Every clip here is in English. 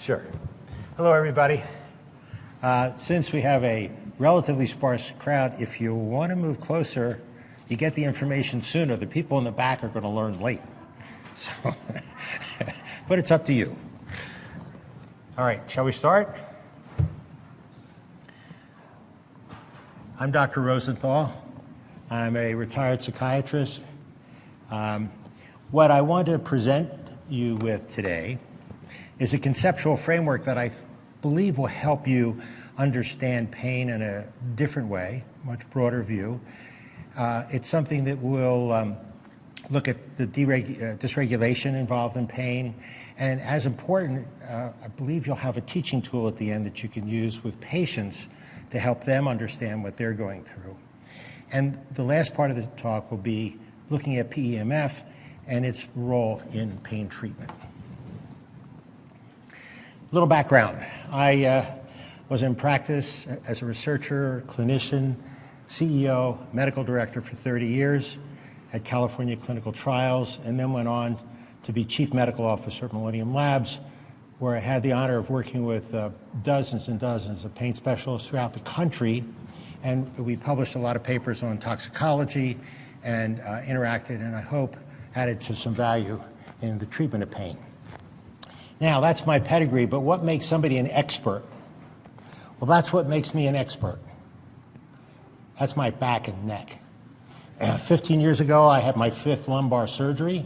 Sure. Hello, everybody. Since we have a relatively sparse crowd, if you want to move closer, you get the information sooner. The people in the back are going to learn late. So, but it's up to you. All right, shall we start? I'm Dr. Rosenthal. I'm a retired psychiatrist. What I want to present you with today is a conceptual framework that I believe will help you understand pain in a different way, much broader view. It's something that will look at the dysregulation involved in pain, and as important, I believe you'll have a teaching tool at the end that you can use with patients to help them understand what they're going through. And the last part of the talk will be looking at PEMF and its role in pain treatment. A little background. I was in practice as a researcher, clinician, CEO, medical director for 30 years at California Clinical Trials, and then went on to be chief medical officer at Millennium Labs, where I had the honor of working with dozens and dozens of pain specialists throughout the country. And we published a lot of papers on toxicology and interacted, and I hope added to some value in the treatment of pain. Now, that's my pedigree, but what makes somebody an expert? Well, that's what makes me an expert. That's my back and neck. 15 years ago, I had my 5th lumbar surgery,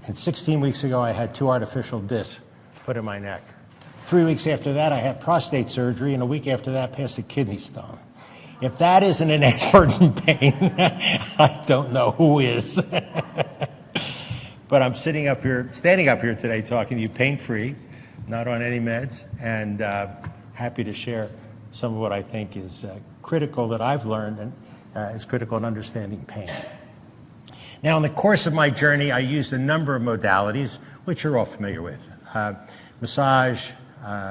and 16 weeks ago, I had 2 artificial discs put in my neck. 3 weeks after that, I had prostate surgery, and a week after that, passed a kidney stone. If that isn't an expert in pain, I don't know who is. But I'm standing up here today talking to you pain-free, not on any meds, and happy to share some of what I think is critical that I've learned and is critical in understanding pain. Now, in the course of my journey, I used a number of modalities, which you're all familiar with. Massage,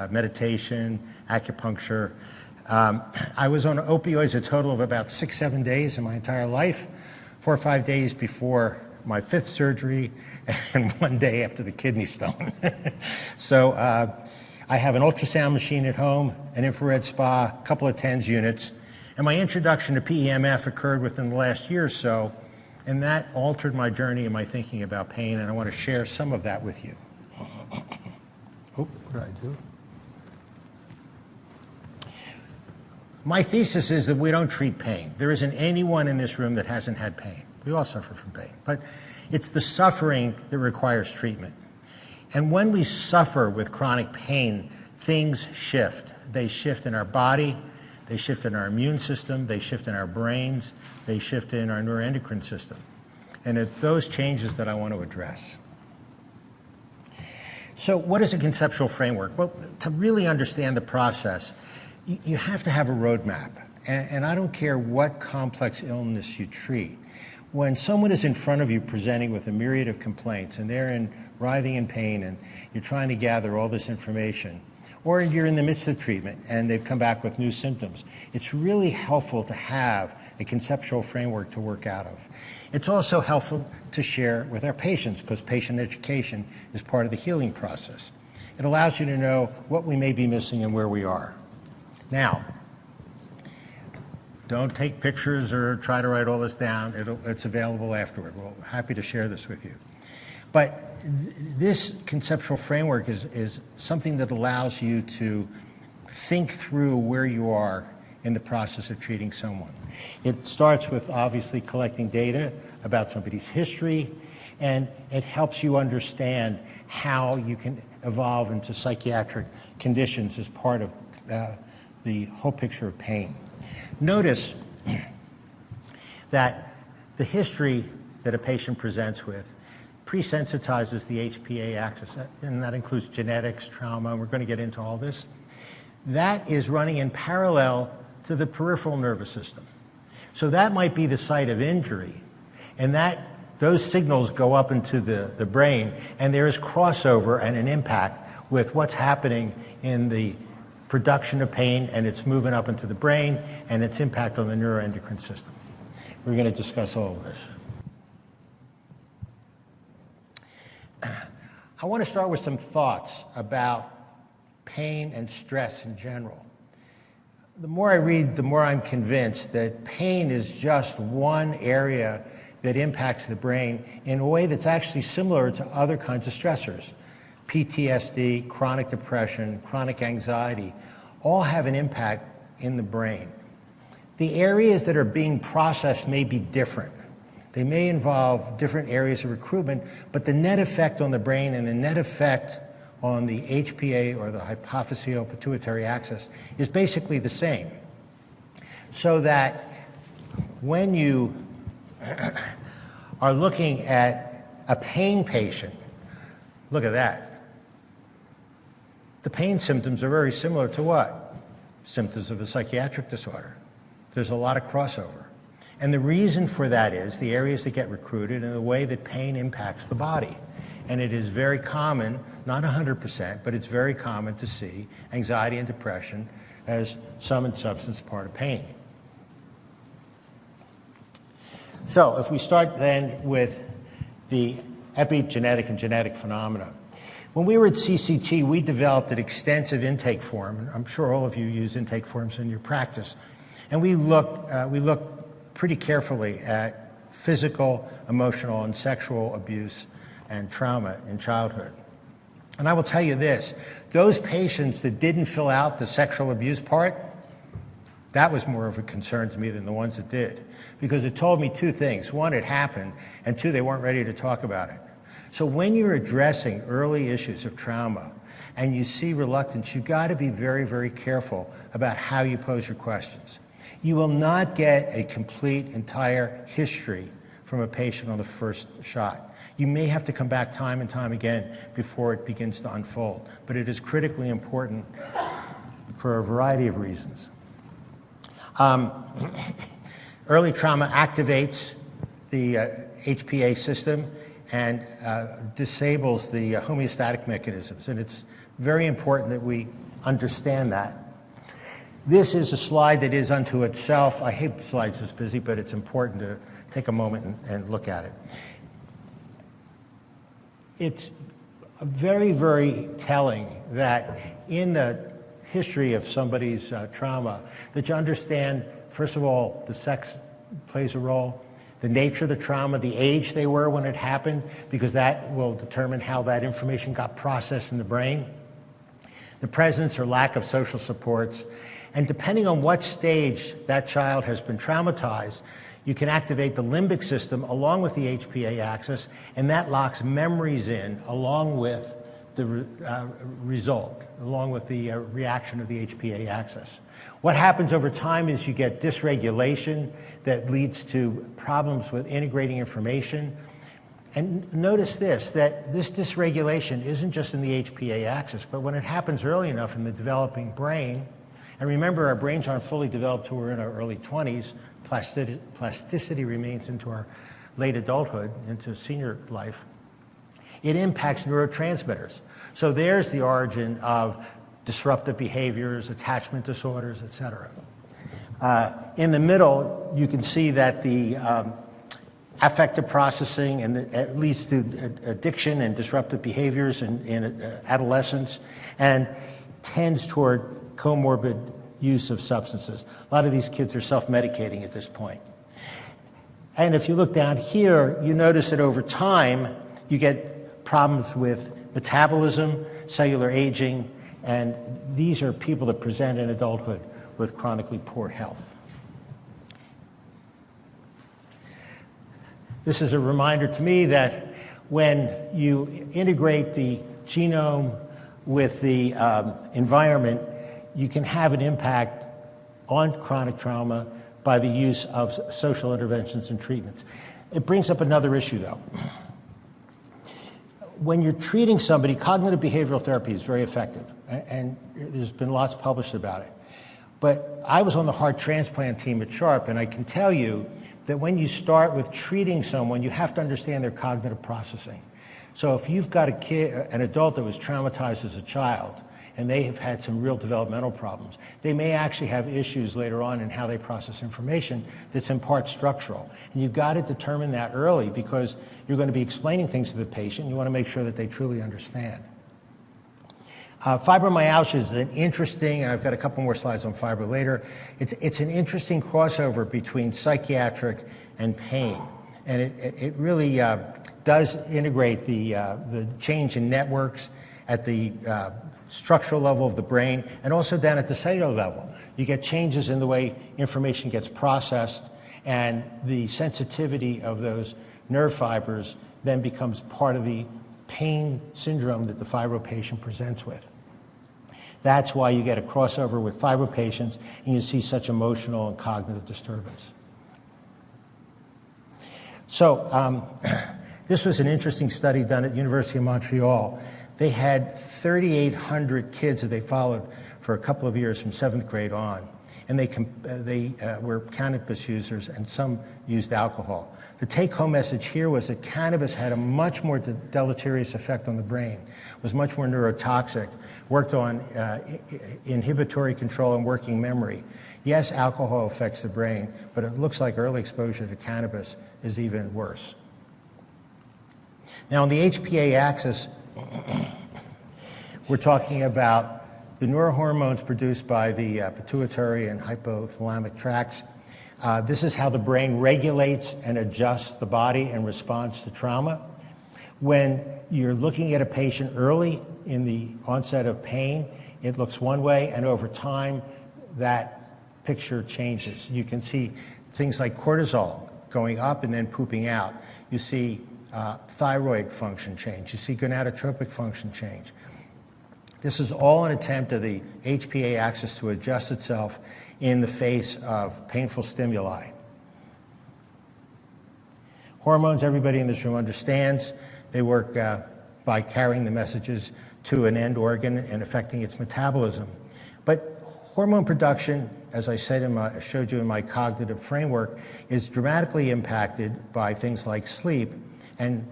meditation, acupuncture. I was on opioids a total of about 6-7 days in my entire life, 4 or 5 days before my 5th surgery, and 1 day after the kidney stone. So I have an ultrasound machine at home, an infrared spa, a couple of TENS units, and my introduction to PEMF occurred within the last year or so, and that altered my journey and my thinking about pain, and I want to share some of that with you. Oh, what did I do? My thesis is that we don't treat pain. There isn't anyone in this room that hasn't had pain. We all suffer from pain, but it's the suffering that requires treatment. And when we suffer with chronic pain, things shift. They shift in our body, they shift in our immune system, they shift in our brains, they shift in our neuroendocrine system. And it's those changes that I want to address. So what is a conceptual framework? Well, to really understand the process, you have to have a roadmap. And I don't care what complex illness you treat. When someone is in front of you presenting with a myriad of complaints and they're writhing in pain and you're trying to gather all this information, or you're in the midst of treatment and they've come back with new symptoms, it's really helpful to have a conceptual framework to work out of. It's also helpful to share with our patients because patient education is part of the healing process. It allows you to know what we may be missing and where we are. Now, don't take pictures or try to write all this down. It's available afterward. We're happy to share this with you. But this conceptual framework is something that allows you to think through where you are in the process of treating someone. It starts with obviously collecting data about somebody's history, and it helps you understand how you can evolve into psychiatric conditions as part of the whole picture of pain. Notice that the history that a patient presents with presensitizes the HPA axis, and that includes genetics, trauma, and we're going to get into all this. That is running in parallel to the peripheral nervous system. So that might be the site of injury, and those signals go up into the brain, and there is crossover and an impact with what's happening in the production of pain and its movement up into the brain and its impact on the neuroendocrine system. We're going to discuss all of this. I want to start with some thoughts about pain and stress in general. The more I read, the more I'm convinced that pain is just one area that impacts the brain in a way that's actually similar to other kinds of stressors. PTSD, chronic depression, chronic anxiety, all have an impact in the brain. The areas that are being processed may be different. They may involve different areas of recruitment, but the net effect on the brain and the net effect on the HPA, or the hypophyseal pituitary axis, is basically the same. So that when you are looking at a pain patient, look at that. The pain symptoms are very similar to what? Symptoms of a psychiatric disorder. There's a lot of crossover. And the reason for that is the areas that get recruited and the way that pain impacts the body. And it is very common, not 100%, but it's very common to see anxiety and depression as sum and substance part of pain. So if we start then with the epigenetic and genetic phenomena. When we were at CCT, we developed an extensive intake form, and I'm sure all of you use intake forms in your practice. And we looked pretty carefully at physical, emotional, and sexual abuse and trauma in childhood. And I will tell you this, those patients that didn't fill out the sexual abuse part, that was more of a concern to me than the ones that did. Because it told me two things. One, it happened, and two, they weren't ready to talk about it. So when you're addressing early issues of trauma and you see reluctance, you've got to be very, very careful about how you pose your questions. You will not get a complete, entire history from a patient on the first shot. You may have to come back time and time again before it begins to unfold, but it is critically important for a variety of reasons. Early trauma activates the HPA system and disables the homeostatic mechanisms, and it's very important that we understand that. This is a slide that is unto itself. I hate slides this busy, but it's important to take a moment and look at it. It's very, very telling that in the history of somebody's trauma, that you understand, first of all, the sex plays a role, the nature of the trauma, the age they were when it happened, because that will determine how that information got processed in the brain, the presence or lack of social supports, and depending on what stage that child has been traumatized, you can activate the limbic system along with the HPA axis, and that locks memories in along with the result, along with the reaction of the HPA axis. What happens over time is you get dysregulation that leads to problems with integrating information. And notice this, that this dysregulation isn't just in the HPA axis, but when it happens early enough in the developing brain, and remember our brains aren't fully developed till we're in our early 20s, plasticity remains into our late adulthood, into senior life, it impacts neurotransmitters. So there's the origin of disruptive behaviors, attachment disorders, etc. In the middle, you can see that the affective processing and it leads to addiction and disruptive behaviors in adolescence and tends toward comorbid use of substances. A lot of these kids are self-medicating at this point. And if you look down here, you notice that over time, you get problems with metabolism, cellular aging, and these are people that present in adulthood with chronically poor health. This is a reminder to me that when you integrate the genome with the environment, you can have an impact on chronic trauma by the use of social interventions and treatments. It brings up another issue, though. When you're treating somebody, cognitive behavioral therapy is very effective, and there's been lots published about it. But I was on the heart transplant team at Sharp, and I can tell you that when you start with treating someone, you have to understand their cognitive processing. So if you've got a kid, an adult that was traumatized as a child, and they have had some real developmental problems, they may actually have issues later on in how they process information that's in part structural. And you've got to determine that early because you're going to be explaining things to the patient. You want to make sure that they truly understand. Fibromyalgia is an interesting, and I've got a couple more slides on fibro later, it's an interesting crossover between psychiatric and pain. And it really does integrate the change in networks at the structural level of the brain and also down at the cellular level. You get changes in the way information gets processed, and the sensitivity of those nerve fibers then becomes part of the pain syndrome that the fibro patient presents with. That's why you get a crossover with fibro patients and you see such emotional and cognitive disturbance. So this was an interesting study done at the University of Montreal. They had 3,800 kids that they followed for a couple of years from 7th grade on. And they were cannabis users, and some used alcohol. The take-home message here was that cannabis had a much more deleterious effect on the brain, was much more neurotoxic, worked on inhibitory control and working memory. Yes, alcohol affects the brain, but it looks like early exposure to cannabis is even worse. Now, on the HPA axis, we're talking about the neurohormones produced by the pituitary and hypothalamic tracts. This is how the brain regulates and adjusts the body in response to trauma. When you're looking at a patient early in the onset of pain, it looks one way, and over time, that picture changes. You can see things like cortisol going up and then pooping out. You see thyroid function change. You see gonadotropic function change. This is all an attempt of the HPA axis to adjust itself in the face of painful stimuli. Hormones, everybody in this room understands. They work by carrying the messages to an end organ and affecting its metabolism. But hormone production, as I said showed you in my cognitive framework, is dramatically impacted by things like sleep. And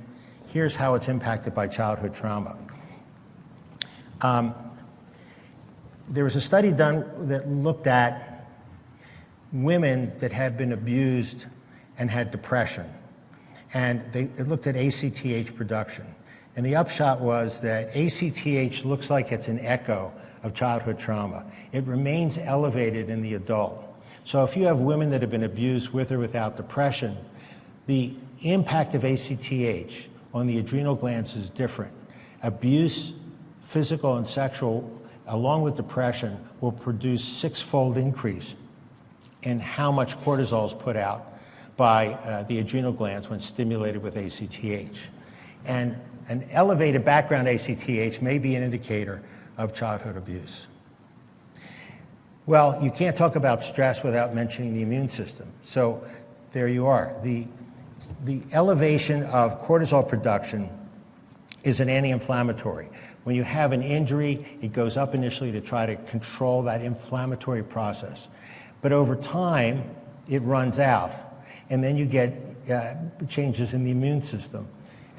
here's how it's impacted by childhood trauma. There was a study done that looked at women that had been abused and had depression. And it looked at ACTH production. And the upshot was that ACTH looks like it's an echo of childhood trauma. It remains elevated in the adult. So if you have women that have been abused with or without depression, the impact of ACTH on the adrenal glands is different. Abuse, physical and sexual, along with depression, will produce 6-fold increase in how much cortisol is put out by the adrenal glands when stimulated with ACTH. And an elevated background ACTH may be an indicator of childhood abuse. Well, you can't talk about stress without mentioning the immune system. So there you are. The elevation of cortisol production is an anti-inflammatory. When you have an injury, it goes up initially to try to control that inflammatory process. But over time, it runs out. And then you get changes in the immune system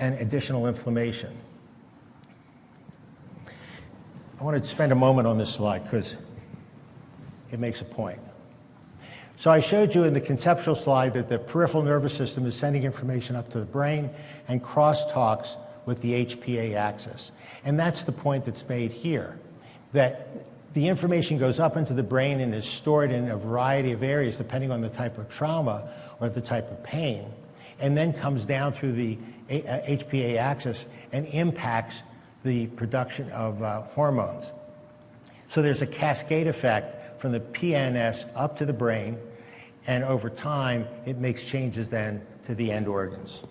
and additional inflammation. I want to spend a moment on this slide because it makes a point. So I showed you in the conceptual slide that the peripheral nervous system is sending information up to the brain and crosstalks with the HPA axis. And that's the point that's made here, that the information goes up into the brain and is stored in a variety of areas depending on the type of trauma or the type of pain, and then comes down through the HPA axis and impacts the production of hormones. So there's a cascade effect from the PNS up to the brain, and over time, it makes changes then to the end organs.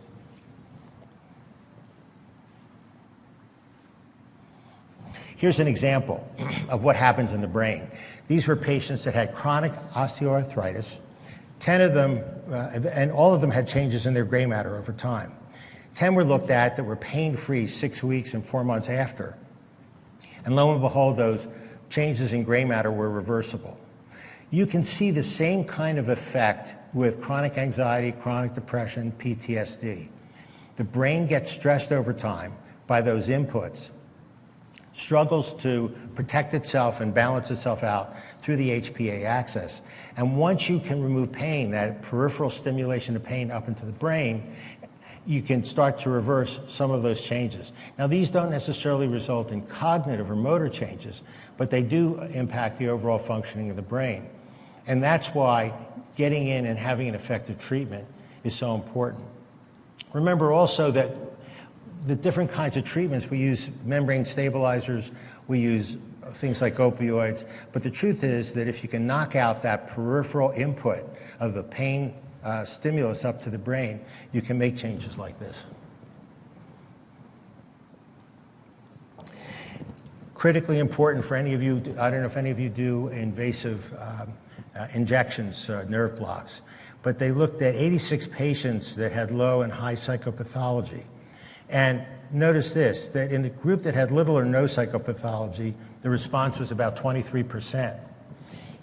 Here's an example of what happens in the brain. These were patients that had chronic osteoarthritis. 10 of them, and all of them had changes in their gray matter over time. 10 were looked at that were pain-free 6 weeks and 4 months after. And lo and behold, those changes in gray matter were reversible. You can see the same kind of effect with chronic anxiety, chronic depression, PTSD. The brain gets stressed over time by those inputs, struggles to protect itself and balance itself out through the HPA axis. And once you can remove pain, that peripheral stimulation of pain up into the brain, you can start to reverse some of those changes. Now, these don't necessarily result in cognitive or motor changes, but they do impact the overall functioning of the brain. And that's why getting in and having an effective treatment is so important. Remember also that the different kinds of treatments, we use membrane stabilizers, we use things like opioids, but the truth is that if you can knock out that peripheral input of the pain stimulus up to the brain, you can make changes like this. Critically important for any of you, I don't know if any of you do invasive injections, nerve blocks, but they looked at 86 patients that had low and high psychopathology. And notice this, that in the group that had little or no psychopathology, the response was about 23%.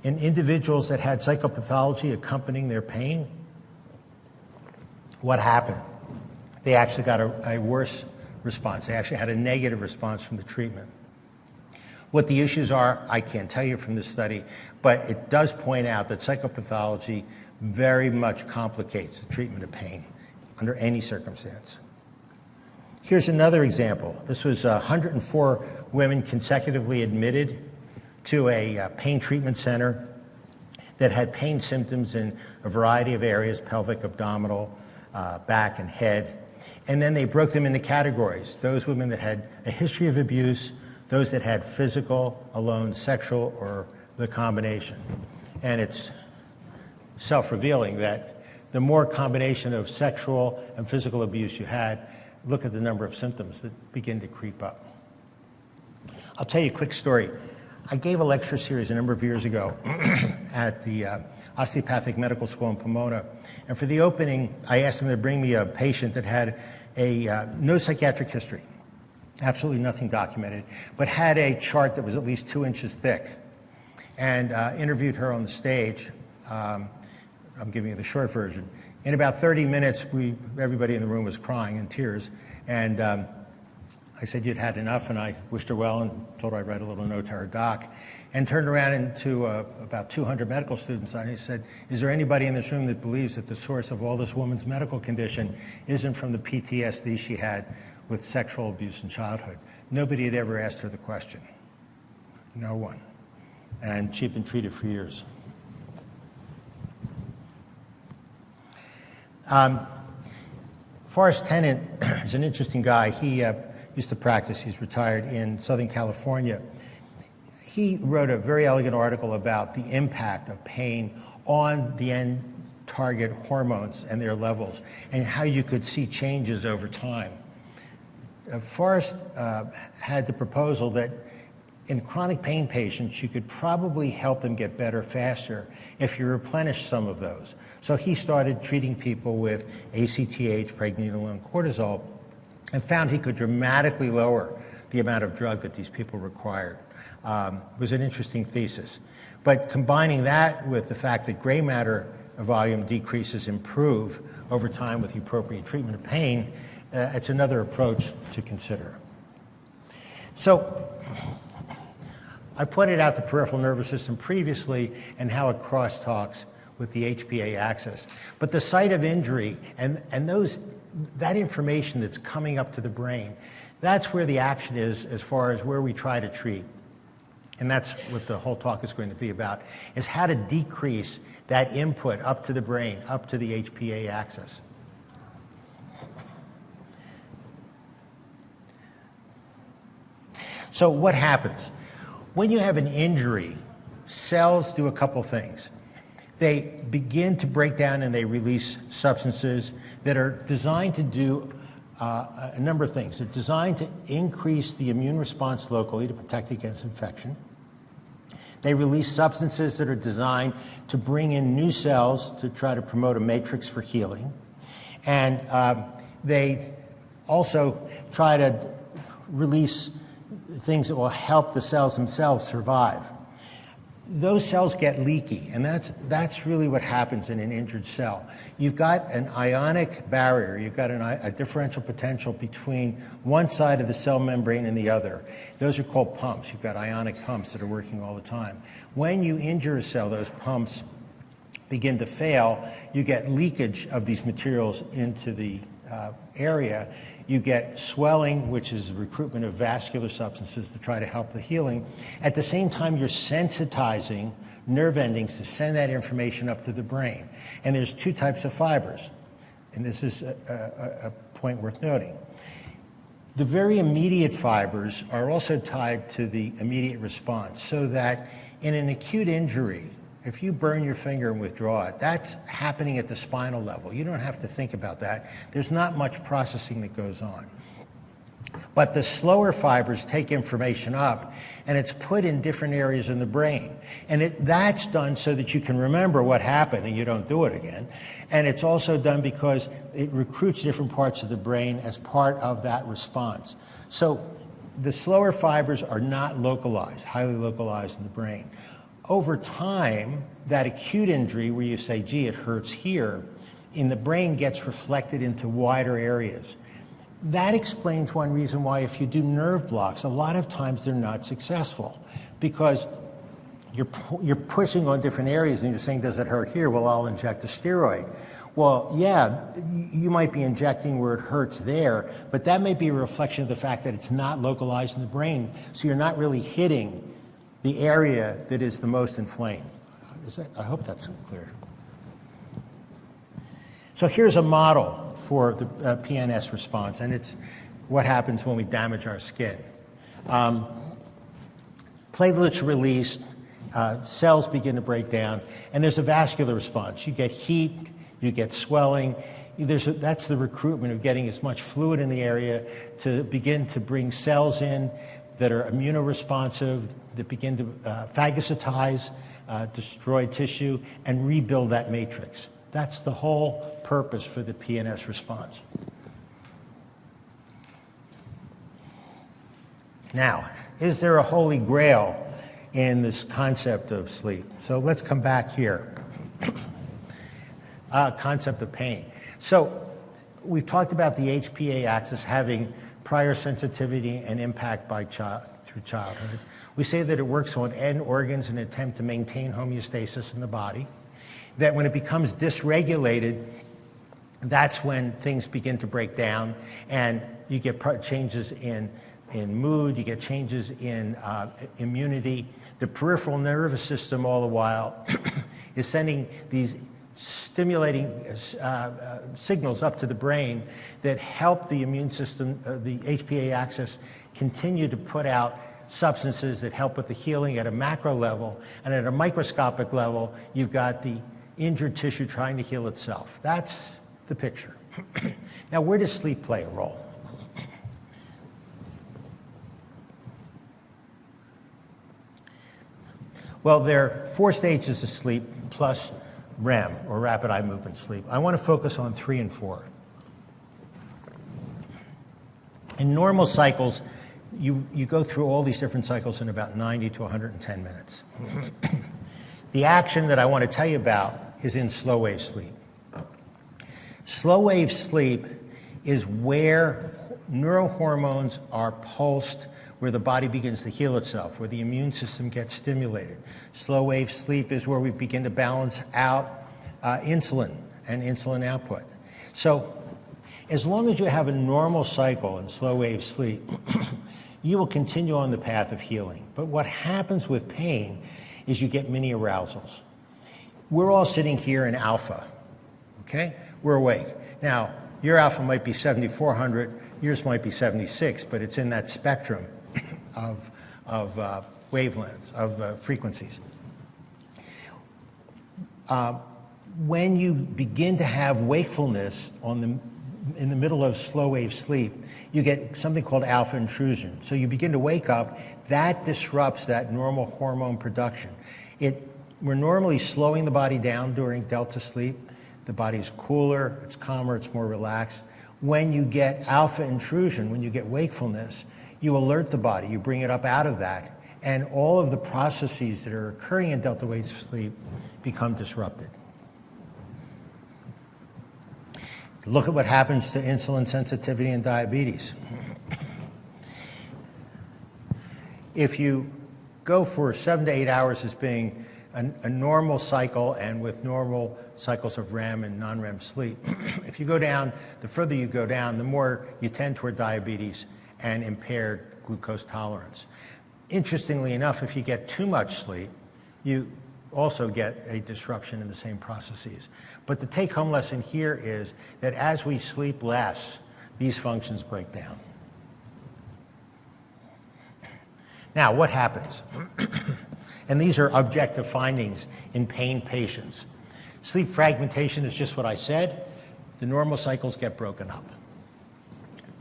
In individuals that had psychopathology accompanying their pain, what happened? They actually got a worse response. They actually had a negative response from the treatment. What the issues are, I can't tell you from this study, but it does point out that psychopathology very much complicates the treatment of pain under any circumstance. Here's another example. This was 104 women consecutively admitted to a pain treatment center that had pain symptoms in a variety of areas, pelvic, abdominal, back, and head. And then they broke them into categories. Those women that had a history of abuse, those that had physical, alone, sexual, or the combination. And it's self-revealing that the more combination of sexual and physical abuse you had, look at the number of symptoms that begin to creep up. I'll tell you a quick story. I gave a lecture series a number of years ago at the Osteopathic Medical School in Pomona. And for the opening, I asked them to bring me a patient that had no psychiatric history, absolutely nothing documented, but had a chart that was at least 2 inches thick. And interviewed her on the stage. I'm giving you the short version. In about 30 minutes, everybody in the room was crying in tears. And I said, "You'd had enough," and I wished her well and told her I'd write a little note to her doc, and turned around into about 200 medical students. And I said, "Is there anybody in this room that believes that the source of all this woman's medical condition isn't from the PTSD she had with sexual abuse in childhood?" Nobody had ever asked her the question. No one. And she'd been treated for years. Forrest Tennant is an interesting guy. He used to practice. He's retired in Southern California. He wrote a very elegant article about the impact of pain on the end target hormones and their levels and how you could see changes over time. Forrest had the proposal that in chronic pain patients, you could probably help them get better faster if you replenish some of those. So he started treating people with ACTH, pregnenolone, cortisol, and found he could dramatically lower the amount of drug that these people required. It was an interesting thesis. But combining that with the fact that gray matter volume decreases improve over time with the appropriate treatment of pain, it's another approach to consider. So I pointed out the peripheral nervous system previously and how it crosstalks with the HPA axis. But the site of injury and that information that's coming up to the brain, that's where the action is as far as where we try to treat. And that's what the whole talk is going to be about, is how to decrease that input up to the brain, up to the HPA axis. So what happens? When you have an injury, cells do a couple things. They begin to break down and they release substances that are designed to do a number of things. They're designed to increase the immune response locally to protect against infection. They release substances that are designed to bring in new cells to try to promote a matrix for healing. And they also try to release things that will help the cells themselves survive. Those cells get leaky, and that's really what happens in an injured cell. You've got an ionic barrier. You've got a differential potential between one side of the cell membrane and the other. Those are called pumps. You've got ionic pumps that are working all the time. When you injure a cell, those pumps begin to fail. You get leakage of these materials into the area, you get swelling, which is recruitment of vascular substances to try to help the healing. At the same time, you're sensitizing nerve endings to send that information up to the brain. And there's two types of fibers, and this is a point worth noting. The very immediate fibers are also tied to the immediate response, so that in an acute injury, if you burn your finger and withdraw it, that's happening at the spinal level. You don't have to think about that. There's not much processing that goes on. But the slower fibers take information up, and it's put in different areas in the brain. And that's done so that you can remember what happened and you don't do it again. And it's also done because it recruits different parts of the brain as part of that response. So the slower fibers are not localized, highly localized in the brain. Over time, that acute injury where you say, gee, it hurts here, in the brain gets reflected into wider areas. That explains one reason why if you do nerve blocks, a lot of times they're not successful, because you're pushing on different areas and you're saying, does it hurt here? Well, I'll inject a steroid. Well, yeah, you might be injecting where it hurts there, but that may be a reflection of the fact that it's not localized in the brain, so you're not really hitting the area that is the most inflamed. I hope that's clear. So here's a model for the PNS response, and it's what happens when we damage our skin. Platelets released, cells begin to break down, and there's a vascular response. You get heat, you get swelling. That's the recruitment of getting as much fluid in the area to begin to bring cells in that are immunoresponsive, that begin to phagocytize, destroy tissue, and rebuild that matrix. That's the whole purpose for the PNS response. Now, is there a holy grail in this concept of sleep? So let's come back here. Concept of pain. So we've talked about the HPA axis having prior sensitivity and impact through childhood. We say that it works on end organs in an attempt to maintain homeostasis in the body. That when it becomes dysregulated, that's when things begin to break down, and you get changes in mood, you get changes in immunity. The peripheral nervous system all the while is sending these stimulating signals up to the brain that help the immune system, the HPA axis, continue to put out substances that help with the healing at a macro level, and at a microscopic level, you've got the injured tissue trying to heal itself. That's the picture. Now, where does sleep play a role? Well, there are 4 stages of sleep plus REM, or rapid eye movement sleep. I want to focus on 3 and 4. In normal cycles, you go through all these different cycles in about 90 to 110 minutes. The action that I want to tell you about is in slow wave sleep. Slow wave sleep is where neurohormones are pulsed, where the body begins to heal itself, where the immune system gets stimulated. Slow wave sleep is where we begin to balance out insulin and insulin output. So as long as you have a normal cycle in slow wave sleep, you will continue on the path of healing. But what happens with pain is you get mini arousals. We're all sitting here in alpha, okay? We're awake. Now, your alpha might be 7,400, yours might be 76, but it's in that spectrum of wavelengths, of frequencies. When you begin to have wakefulness in the middle of slow wave sleep, you get something called alpha intrusion. So you begin to wake up, that disrupts that normal hormone production. We're normally slowing the body down during delta sleep. The body's cooler, it's calmer, it's more relaxed. When you get alpha intrusion, when you get wakefulness, you alert the body, you bring it up out of that, and all of the processes that are occurring in delta wave sleep become disrupted. Look at what happens to insulin sensitivity and diabetes. If you go for 7 to 8 hours as being a normal cycle and with normal cycles of REM and non-REM sleep. If you go down, the further you go down, the more you tend toward diabetes and impaired glucose tolerance. Interestingly enough, if you get too much sleep, you also get a disruption in the same processes. But the take-home lesson here is that as we sleep less, these functions break down. Now, what happens? And these are objective findings in pain patients. Sleep fragmentation is just what I said. The normal cycles get broken up.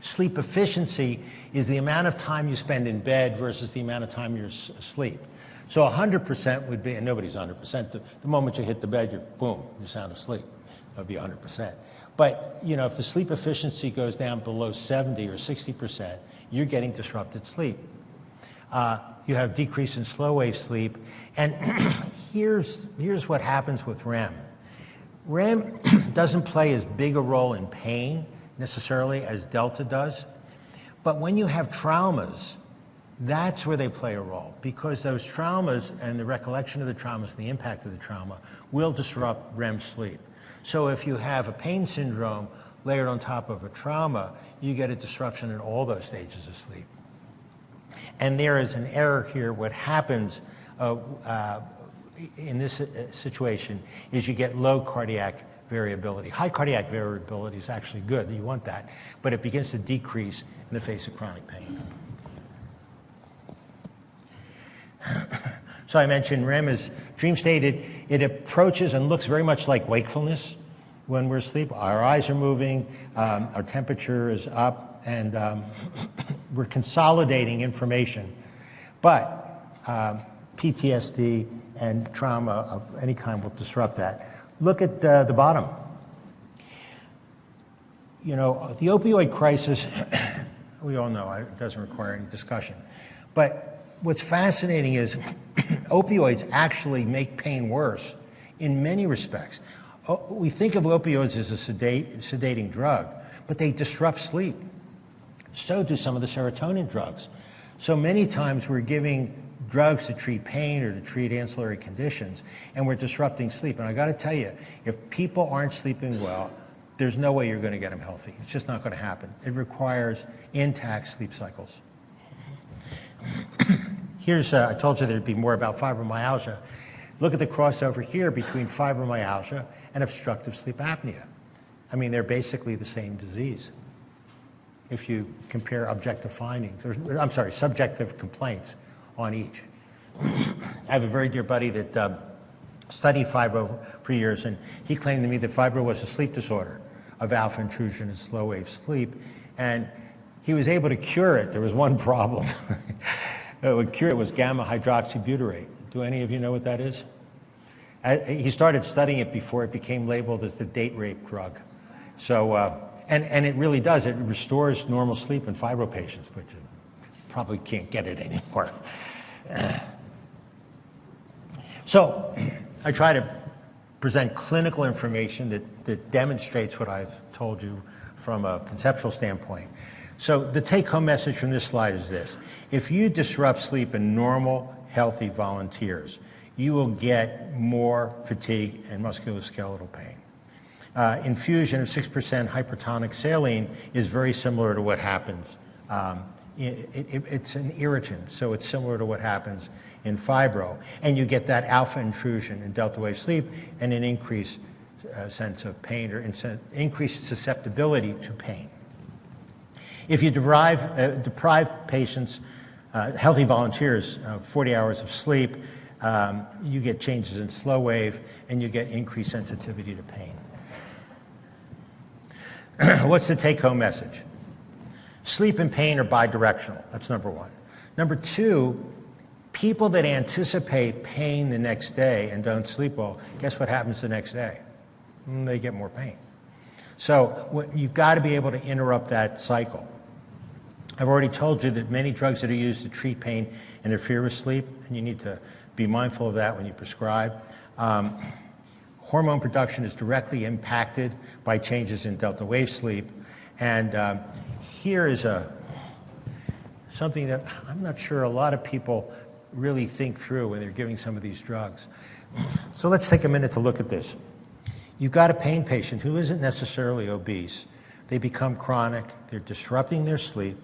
Sleep efficiency is the amount of time you spend in bed versus the amount of time you're asleep. So 100% would be, and nobody's 100%, the moment you hit the bed, you're sound asleep. That would be 100%. But, if the sleep efficiency goes down below 70 or 60%, you're getting disrupted sleep. You have decrease in slow wave sleep. And here's what happens with REM. REM doesn't play as big a role in pain necessarily as delta does. But when you have traumas, that's where they play a role, because those traumas and the recollection of the traumas and the impact of the trauma will disrupt REM sleep. So if you have a pain syndrome layered on top of a trauma, you get a disruption in all those stages of sleep. And there is an error here. What happens in this situation is you get low cardiac variability. High cardiac variability is actually good. You want that. But it begins to decrease in the face of chronic pain. So I mentioned REM is dream state. It approaches and looks very much like wakefulness when we're asleep. Our eyes are moving, our temperature is up, and we're consolidating information. But PTSD and trauma of any kind will disrupt that. Look at the bottom. The opioid crisis, we all know it doesn't require any discussion. But what's fascinating is opioids actually make pain worse in many respects. We think of opioids as a sedating drug, but they disrupt sleep. So do some of the serotonin drugs. So many times we're giving drugs to treat pain or to treat ancillary conditions, and we're disrupting sleep. And I got to tell you, if people aren't sleeping well, there's no way you're going to get them healthy. It's just not going to happen. It requires intact sleep cycles. Here's, I told you there'd be more about fibromyalgia. Look at the crossover here between fibromyalgia and obstructive sleep apnea. I mean, they're basically the same disease if you compare objective findings, or subjective complaints on each. I have a very dear buddy that studied fibro for years, and he claimed to me that fibro was a sleep disorder of alpha intrusion and slow wave sleep, and he was able to cure it. There was one problem. What would cure it was gamma hydroxybutyrate. Do any of you know what that is? He started studying it before it became labeled as the date rape drug. So, and it really does. It restores normal sleep in fibro patients, but you probably can't get it anymore. So I try to present clinical information that demonstrates what I've told you from a conceptual standpoint. So the take-home message from this slide is this. If you disrupt sleep in normal, healthy volunteers, you will get more fatigue and musculoskeletal pain. Infusion of 6% hypertonic saline is very similar to what happens. It's an irritant, so it's similar to what happens in fibro. And you get that alpha intrusion in delta wave sleep and an increased sense of pain or increased susceptibility to pain. If you deprive patients, healthy volunteers, 40 hours of sleep, you get changes in slow wave and you get increased sensitivity to pain. What's the take-home message? Sleep and pain are bidirectional. That's number one. Number two, people that anticipate pain the next day and don't sleep well, guess what happens the next day? They get more pain. So you've got to be able to interrupt that cycle. I've already told you that many drugs that are used to treat pain interfere with sleep, and you need to be mindful of that when you prescribe. Hormone production is directly impacted by changes in delta wave sleep. And here is something that I'm not sure a lot of people really think through when they're giving some of these drugs. So let's take a minute to look at this. You've got a pain patient who isn't necessarily obese. They become chronic, they're disrupting their sleep,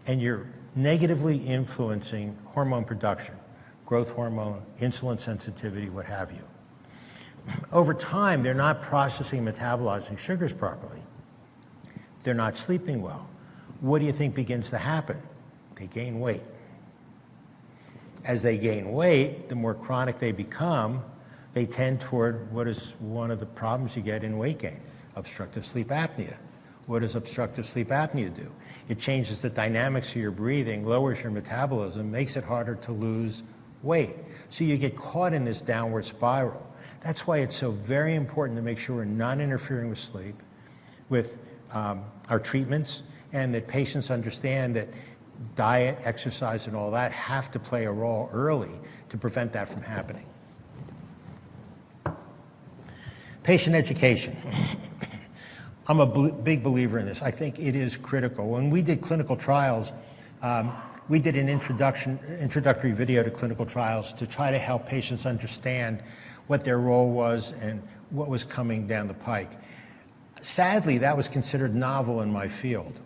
and you're negatively influencing hormone production, growth hormone, insulin sensitivity, what have you. Over time, they're not processing, metabolizing sugars properly. They're not sleeping well. What do you think begins to happen? They gain weight. As they gain weight, the more chronic they become, they tend toward what is one of the problems you get in weight gain, obstructive sleep apnea. What does obstructive sleep apnea do? It changes the dynamics of your breathing, lowers your metabolism, makes it harder to lose weight. So you get caught in this downward spiral. That's why it's so very important to make sure we're not interfering with sleep, with our treatments, and that patients understand that diet, exercise, and all that have to play a role early to prevent that from happening. Patient education. I'm a big believer in this. I think it is critical. When we did clinical trials, we did an introductory video to clinical trials to try to help patients understand what their role was and what was coming down the pike. Sadly, that was considered novel in my field.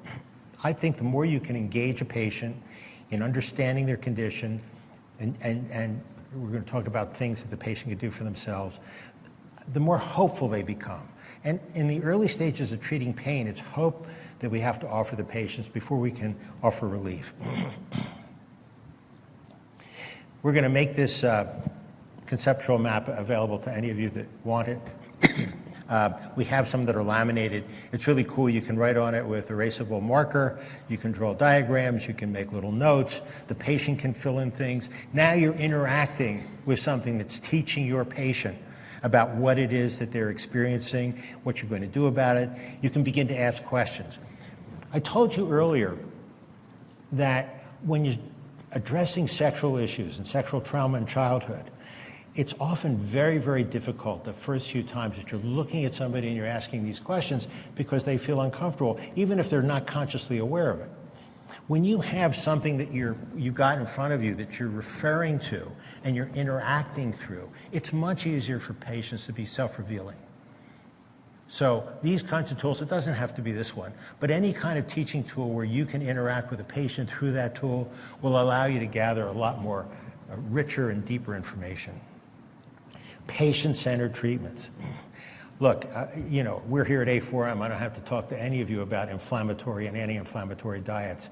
I think the more you can engage a patient in understanding their condition, and we're going to talk about things that the patient can do for themselves, the more hopeful they become. And in the early stages of treating pain, it's hope that we have to offer the patients before we can offer relief. We're going to make this conceptual map available to any of you that want it. We have some that are laminated. It's really cool. You can write on it with erasable marker. You can draw diagrams. You can make little notes. The patient can fill in things. Now you're interacting with something that's teaching your patient about what it is that they're experiencing, what you're going to do about it. You can begin to ask questions. I told you earlier that when you're addressing sexual issues and sexual trauma in childhood, it's often very, very difficult the first few times that you're looking at somebody and you're asking these questions because they feel uncomfortable, even if they're not consciously aware of it. When you have something that you've got in front of you that you're referring to and you're interacting through, it's much easier for patients to be self-revealing. So these kinds of tools, it doesn't have to be this one, but any kind of teaching tool where you can interact with a patient through that tool will allow you to gather a lot more richer and deeper information. Patient-centered treatments. Look, we're here at A4M. I don't have to talk to any of you about inflammatory and anti-inflammatory diets.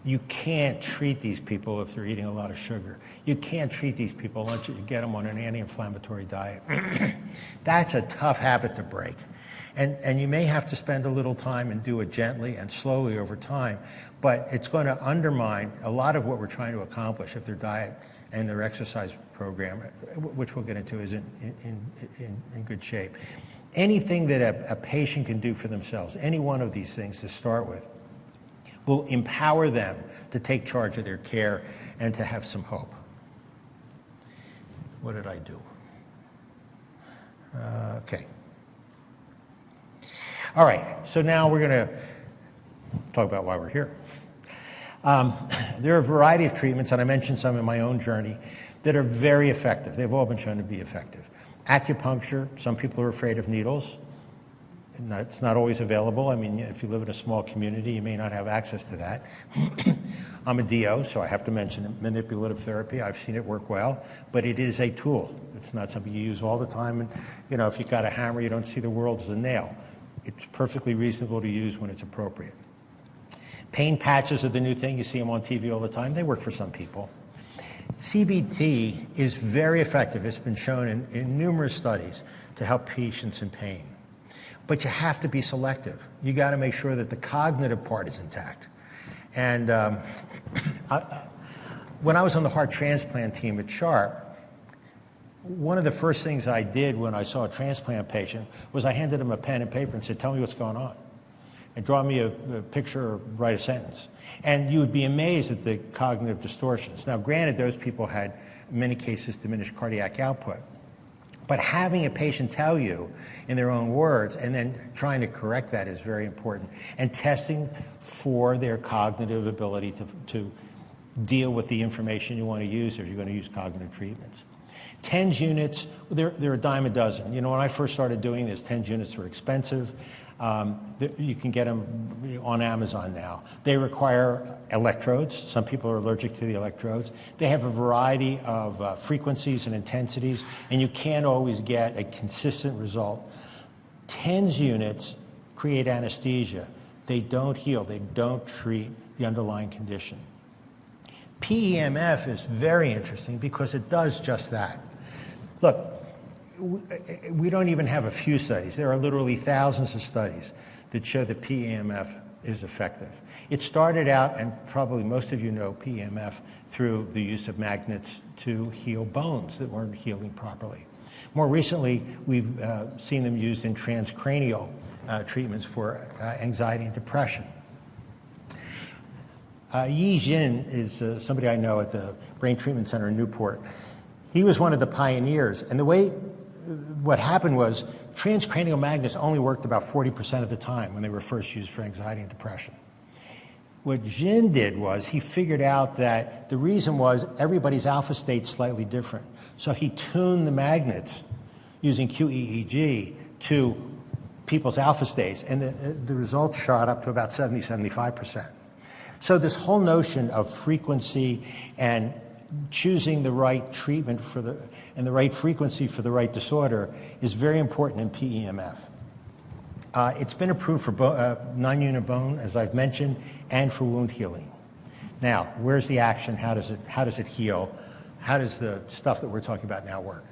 You can't treat these people if they're eating a lot of sugar. You can't treat these people unless you get them on an anti-inflammatory diet. That's a tough habit to break. And you may have to spend a little time and do it gently and slowly over time, but it's going to undermine a lot of what we're trying to accomplish if their diet and their exercise program, which we'll get into, is in good shape. Anything that a patient can do for themselves, any one of these things to start with, will empower them to take charge of their care and to have some hope. What did I do? Okay. All right, so now we're going to talk about why we're here. There are a variety of treatments, and I mentioned some in my own journey, that are very effective. They've all been shown to be effective. Acupuncture, some people are afraid of needles. It's not always available. I mean, if you live in a small community, you may not have access to that. I'm a DO, so I have to mention it. Manipulative therapy, I've seen it work well, but it is a tool. It's not something you use all the time. And, if you've got a hammer, you don't see the world as a nail. It's perfectly reasonable to use when it's appropriate. Pain patches are the new thing. You see them on TV all the time. They work for some people. CBT is very effective. It's been shown in numerous studies to help patients in pain. But you have to be selective. You got to make sure that the cognitive part is intact. And when I was on the heart transplant team at Sharp, one of the first things I did when I saw a transplant patient was I handed him a pen and paper and said, "Tell me what's going on. And draw me a picture or write a sentence." And you would be amazed at the cognitive distortions. Now, granted, those people had, in many cases, diminished cardiac output. But having a patient tell you in their own words and then trying to correct that is very important. And testing for their cognitive ability to deal with the information you want to use if you're going to use cognitive treatments. TENS units, they're a dime a dozen. You know, when I first started doing this, TENS units were expensive. You can get them on Amazon now. They require electrodes. Some people are allergic to the electrodes. They have a variety of frequencies and intensities, and you can't always get a consistent result. TENS units create anesthesia. They don't heal. They don't treat the underlying condition. PEMF is very interesting because it does just that. Look, we don't even have a few studies. There are literally thousands of studies that show that PEMF is effective. It started out, and probably most of you know PEMF, through the use of magnets to heal bones that weren't healing properly. More recently, we've seen them used in transcranial treatments for anxiety and depression. Yi Jin is somebody I know at the Brain Treatment Center in Newport. He was one of the pioneers, and what happened was transcranial magnets only worked about 40% of the time when they were first used for anxiety and depression. What Jin did was he figured out that the reason was everybody's alpha state's slightly different. So he tuned the magnets using QEEG to people's alpha states, and the results shot up to about 70-75%. So this whole notion of frequency and choosing the right treatment and the right frequency for the right disorder is very important in PEMF. It's been approved for non-unit bone, as I've mentioned, and for wound healing. Now, where's the action? How does it heal? How does the stuff that we're talking about now work?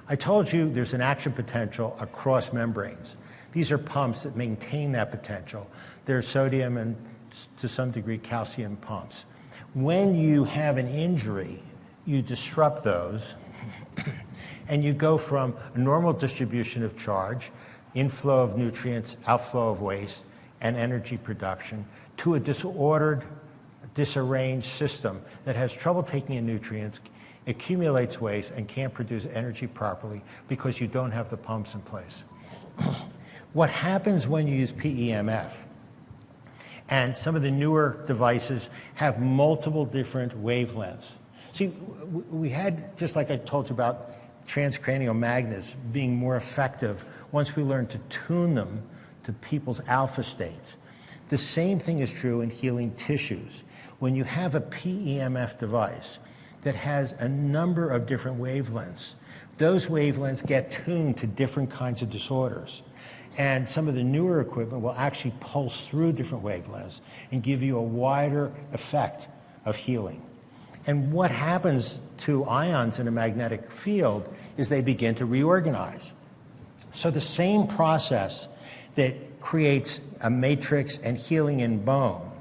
I told you there's an action potential across membranes. These are pumps that maintain that potential. They're sodium and, to some degree, calcium pumps. When you have an injury, you disrupt those, and you go from a normal distribution of charge, inflow of nutrients, outflow of waste, and energy production, to a disordered, disarranged system that has trouble taking in nutrients, accumulates waste, and can't produce energy properly because you don't have the pumps in place. What happens when you use PEMF? And some of the newer devices have multiple different wavelengths. See, we had, just like I told you about transcranial magnets being more effective once we learned to tune them to people's alpha states. The same thing is true in healing tissues. When you have a PEMF device that has a number of different wavelengths, those wavelengths get tuned to different kinds of disorders. And some of the newer equipment will actually pulse through different wavelengths and give you a wider effect of healing. And what happens to ions in a magnetic field is they begin to reorganize. So the same process that creates a matrix and healing in bone,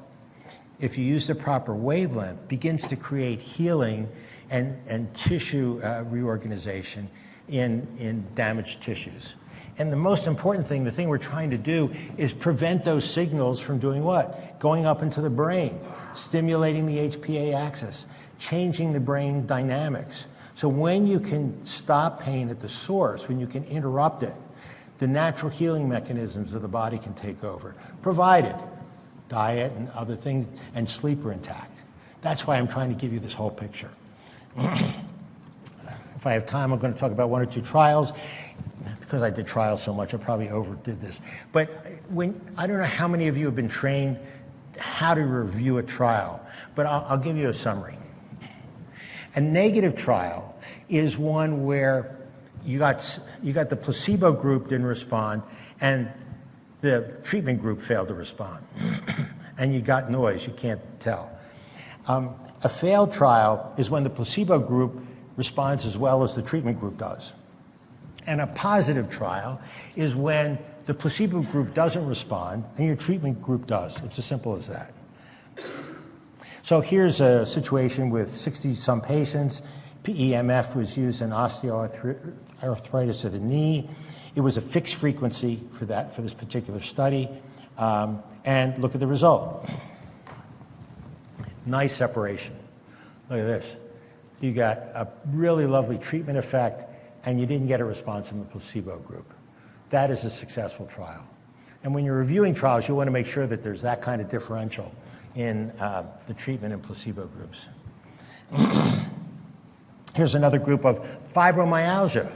if you use the proper wavelength, begins to create healing and tissue reorganization in damaged tissues. And the most important thing, the thing we're trying to do, is prevent those signals from doing what? Going up into the brain, stimulating the HPA axis, changing the brain dynamics. So when you can stop pain at the source, when you can interrupt it, the natural healing mechanisms of the body can take over, provided diet and other things and sleep are intact. That's why I'm trying to give you this whole picture. If I have time, I'm going to talk about one or two trials. Because I did trials so much, I probably overdid this. But I don't know how many of you have been trained how to review a trial, but I'll give you a summary. A negative trial is one where you got the placebo group didn't respond, and the treatment group failed to respond. And you got noise, you can't tell. A failed trial is when the placebo group responds as well as the treatment group does. And a positive trial is when the placebo group doesn't respond and your treatment group does. It's as simple as that. So here's a situation with 60-some patients. PEMF was used in osteoarthritis of the knee. It was a fixed frequency for this particular study. And look at the result. Nice separation. Look at this. You got a really lovely treatment effect, and you didn't get a response in the placebo group. That is a successful trial. And when you're reviewing trials, you want to make sure that there's that kind of differential in the treatment and placebo groups. Here's another group of fibromyalgia.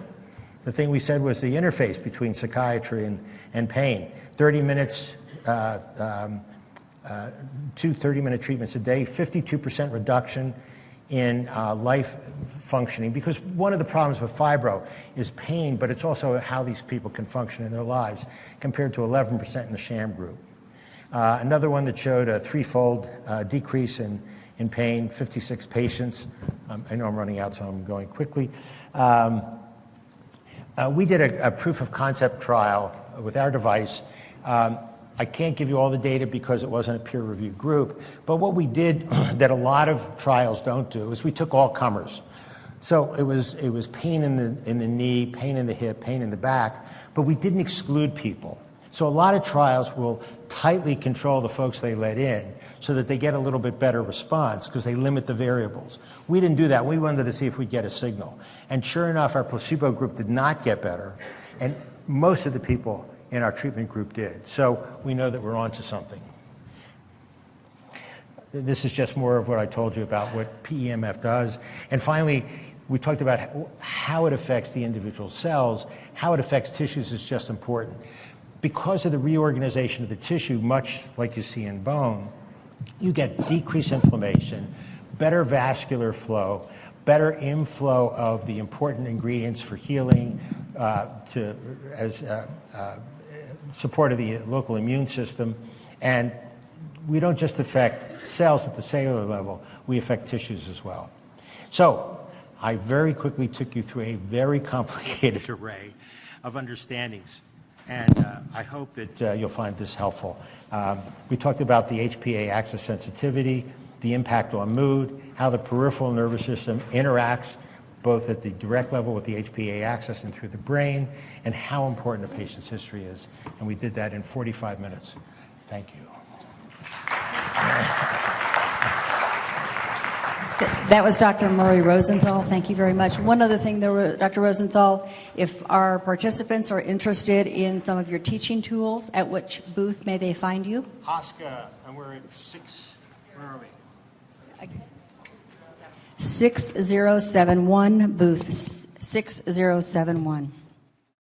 The thing we said was the interface between psychiatry and pain. 30 minutes, 2 30-minute treatments a day, 52% reduction in life functioning, because one of the problems with fibro is pain, but it's also how these people can function in their lives, compared to 11% in the sham group. Another one that showed a threefold decrease in pain, 56 patients. I know I'm running out, so I'm going quickly. We did a proof of concept trial with our device. I can't give you all the data because it wasn't a peer-reviewed group, but what we did that a lot of trials don't do is we took all comers. So it was pain in the knee, pain in the hip, pain in the back, but we didn't exclude people. So a lot of trials will tightly control the folks they let in so that they get a little bit better response because they limit the variables. We didn't do that. We wanted to see if we'd get a signal. And sure enough, our placebo group did not get better, and most of the people in our treatment group did. So we know that we're onto something. This is just more of what I told you about what PEMF does. And finally, we talked about how it affects the individual cells. How it affects tissues is just important. Because of the reorganization of the tissue, much like you see in bone, you get decreased inflammation, better vascular flow, better inflow of the important ingredients for healing, support of the local immune system. And we don't just affect cells at the cellular level, we affect tissues as well. So I very quickly took you through a very complicated array of understandings. And I hope that you'll find this helpful. We talked about the HPA axis sensitivity, the impact on mood, how the peripheral nervous system interacts both at the direct level with the HPA axis and through the brain, and how important a patient's history is. And we did that in 45 minutes. Thank you. That was Dr. Murray Rosenthal. Thank you very much. One other thing, Dr. Rosenthal, if our participants are interested in some of your teaching tools, at which booth may they find you? Oscar, and we're at 6, where are we? 6071, booth 6071.